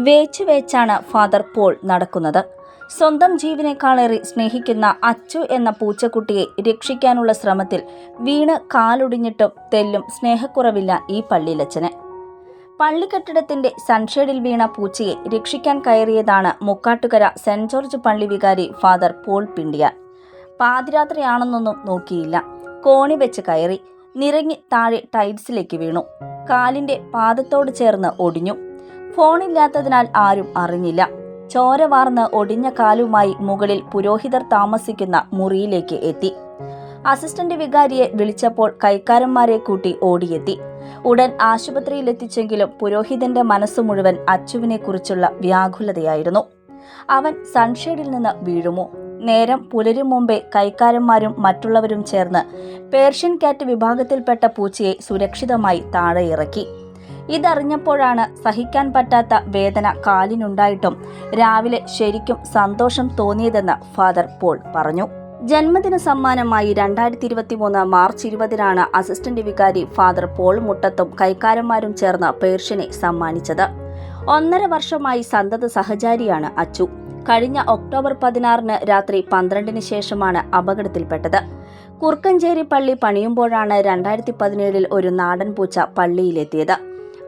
വേച്ചാണ് father Paul നടക്കുന്നത്. സ്വന്തം ജീവനേക്കാളേറെ സ്നേഹിക്കുന്ന അച്ചു എന്ന പൂച്ചക്കുട്ടിയെ രക്ഷിക്കാനുള്ള ശ്രമത്തിൽ വീണ് കാലൊടിഞ്ഞിട്ടും തെല്ലും സ്നേഹക്കുറവില്ല ഈ പള്ളിയിലച്ചന്. പള്ളിക്കെട്ടിടത്തിന്റെ സൺഷെയ്ഡിൽ വീണ പൂച്ചയെ രക്ഷിക്കാൻ കയറിയതാണ് മുക്കാട്ടുകര സെന്റ് ജോർജ് പള്ളി വികാരി ഫാദർ പോൾ പിണ്ടിയാൻ. പാതിരാത്രിയാണെന്നൊന്നും നോക്കിയില്ല. കോണി വെച്ച് കയറി നിറങ്ങി താഴെ ടൈൽസിലേക്ക് വീണു. കാലിന്റെ പാദത്തോട് ചേർന്ന് ഒടിഞ്ഞു. ഫോണില്ലാത്തതിനാൽ ആരും അറിഞ്ഞില്ല. ചോര വാർന്ന് ഒടിഞ്ഞ കാലുമായി മുകളിൽ പുരോഹിതർ താമസിക്കുന്ന മുറിയിലേക്ക് എത്തി. അസിസ്റ്റന്റ് വികാരിയെ വിളിച്ചപ്പോൾ കൈക്കാരന്മാരെ കൂട്ടി ഓടിയെത്തി. ഉടൻ ആശുപത്രിയിലെത്തിച്ചെങ്കിലും പുരോഹിതന്റെ മനസ്സു മുഴുവൻ അച്ചുവിനെ കുറിച്ചുള്ള വ്യാകുലതയായിരുന്നു. അവൻ സൺഷെയ്ഡിൽ നിന്ന് വീഴുമോ? നേരം പുലരും മുമ്പേ കൈക്കാരന്മാരും മറ്റുള്ളവരും ചേർന്ന് പേർഷ്യൻ കാറ്റ് വിഭാഗത്തിൽപ്പെട്ട പൂച്ചയെ സുരക്ഷിതമായി താഴെ ഇറക്കി. ഇതറിഞ്ഞപ്പോഴാണ് സഹിക്കാൻ പറ്റാത്ത വേദന കാലിനുണ്ടായിട്ടും രാവിലെ ശരിക്കും സന്തോഷം തോന്നിയതെന്ന് ഫാദർ പോൾ പറഞ്ഞു. ജന്മദിന സമ്മാനമായി 2023 മാർച്ച് 20 അസിസ്റ്റന്റ് വികാരി ഫാദർ പോൾ മുട്ടത്തും കൈക്കാരന്മാരും ചേർന്ന് പേർഷ്യനെ സമ്മാനിച്ചത്. 1.5 വർഷമായി സന്തത സഹചാരിയാണ് അച്ചു. കഴിഞ്ഞ ഒക്ടോബർ 16 രാത്രി 12 ശേഷമാണ് അപകടത്തിൽപ്പെട്ടത്. കുറുക്കഞ്ചേരി പള്ളി പണിയുമ്പോഴാണ് 2017 ഒരു നാടൻ പൂച്ച പള്ളിയിലെത്തിയത്.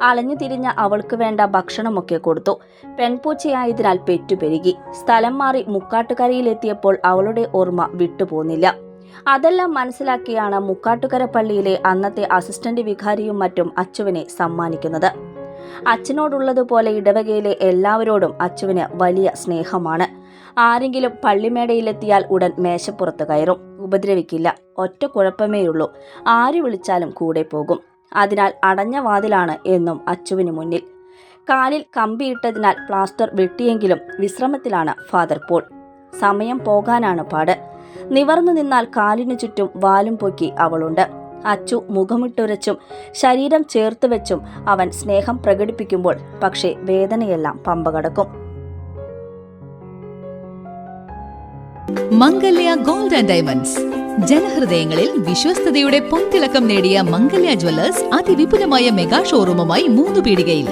അലഞ്ഞു തിരിഞ്ഞ അവൾക്ക് വേണ്ട ഭക്ഷണമൊക്കെ കൊടുത്തു. പെൺപൂച്ചയായതിനാൽ പെറ്റുപെരുകി. സ്ഥലം മാറി മുക്കാട്ടുകരയിലെത്തിയപ്പോൾ അവളുടെ ഓർമ്മ വിട്ടുപോന്നില്ല. അതെല്ലാം മനസ്സിലാക്കിയാണ് മുക്കാട്ടുകര പള്ളിയിലെ അന്നത്തെ അസിസ്റ്റന്റ് വികാരിയും മറ്റും അച്ചുവിനെ സമ്മാനിക്കുന്നത്. അച്ഛനോടുള്ളതുപോലെ ഇടവകയിലെ എല്ലാവരോടും അച്ചുവിന് വലിയ സ്നേഹമാണ്. ആരെങ്കിലും പള്ളിമേടയിലെത്തിയാൽ ഉടൻ മേശപ്പുറത്ത് കയറും. ഉപദ്രവിക്കില്ല. ഒറ്റ കുഴപ്പമേയുള്ളൂ, ആര് വിളിച്ചാലും കൂടെ പോകും. അതിനാൽ അടഞ്ഞ വാതിലാണ് എന്നും അച്ചുവിന് മുന്നിൽ. കാലിൽ കമ്പിയിട്ടതിനാൽ പ്ലാസ്റ്റർ വെട്ടിയെങ്കിലും വിശ്രമത്തിലാണ് ഫാദർ പോൾ. സമയം പോകാനാണ് പാട്. നിവർന്നു നിന്നാൽ കാലിനു ചുറ്റും വാലും പൊക്കി അവളുണ്ട്. അച്ചു മുഖമിട്ടുരച്ചും ശരീരം ചേർത്ത് വെച്ചും അവൻ സ്നേഹം പ്രകടിപ്പിക്കുമ്പോൾ പക്ഷേ വേദനയെല്ലാം പമ്പ കടക്കും. മംഗല്യ ഗോൾഡ് ആൻഡ് ഡയമണ്ട്സ്. ജനഹൃദയങ്ങളിൽ വിശ്വസ്തയുടെ പൊൻതിളക്കം നേടിയ മംഗല്യ ജ്വല്ലേഴ്സ് അതിവിപുലമായ മെഗാ ഷോറൂമുമായി 3 പീടികയിൽ.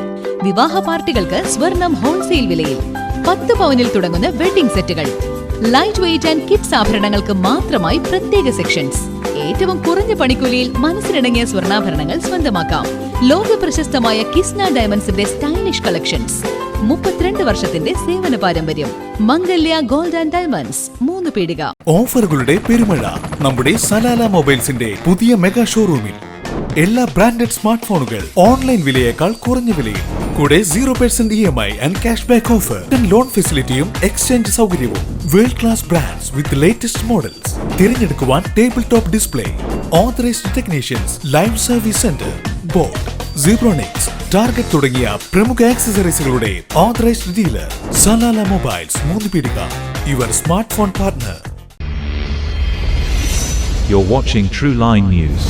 വിവാഹ പാർട്ടികൾക്ക് സ്വർണം ഹോൾസെയിൽ വിലയിൽ. 10 പവനിൽ തുടങ്ങുന്ന വെഡിംഗ് സെറ്റുകൾ, ലൈറ്റ് വെയ്റ്റ് ആൻഡ് കിഡ്സ് ആഭരണങ്ങൾക്ക് മാത്രമായി പ്രത്യേക സെക്ഷൻസ്. ഏറ്റവും കുറഞ്ഞ പണിക്കൂലിയിൽ മനസ്സിനിണങ്ങിയ സ്വർണ്ണാഭരണങ്ങൾ സ്വന്തമാക്കാം. ലോക പ്രശസ്തമായ കിസ്ന ഡയമണ്ട്സിന്റെ സ്റ്റൈലിഷ് കളക്ഷൻസ്. 32 വർഷത്തിന്റെ സേവന പാരമ്പര്യം. മംഗല്യ ഗോൾഡ് ആൻഡ് ഡയമണ്ട്സ്, 3 പീടിക. ഓഫറുകളുടെ പെരുമഴ നമ്മുടെ സലാല മൊബൈൽസിന്റെ പുതിയ മെഗാ ഷോറൂമിൽ. എല്ലാ ബ്രാൻഡഡ് സ്മാർട്ട് ഫോണുകൾ ഓൺലൈൻ വിലയേക്കാൾ കുറഞ്ഞ വിലയിൽ. കൂടെ 0% EMI and cash back offer. Loan ഫെസിലിറ്റിയും എക്സ്ചേഞ്ച് സൗകര്യവും. World class brands with latest models. തിരഞ്ഞെടുക്കുവാൻ table top display, authorised technicians, live service centre, Boat, Zebronics, target തുടങ്ങിയ പ്രമുഖ ആക്സസറീസുകളുടെ ഓതറൈസ്ഡ് ഡീലർ. സലാല മൊബൈൽസ്, 3 പീടിക. Your smart phone partner. You're watching True Line News.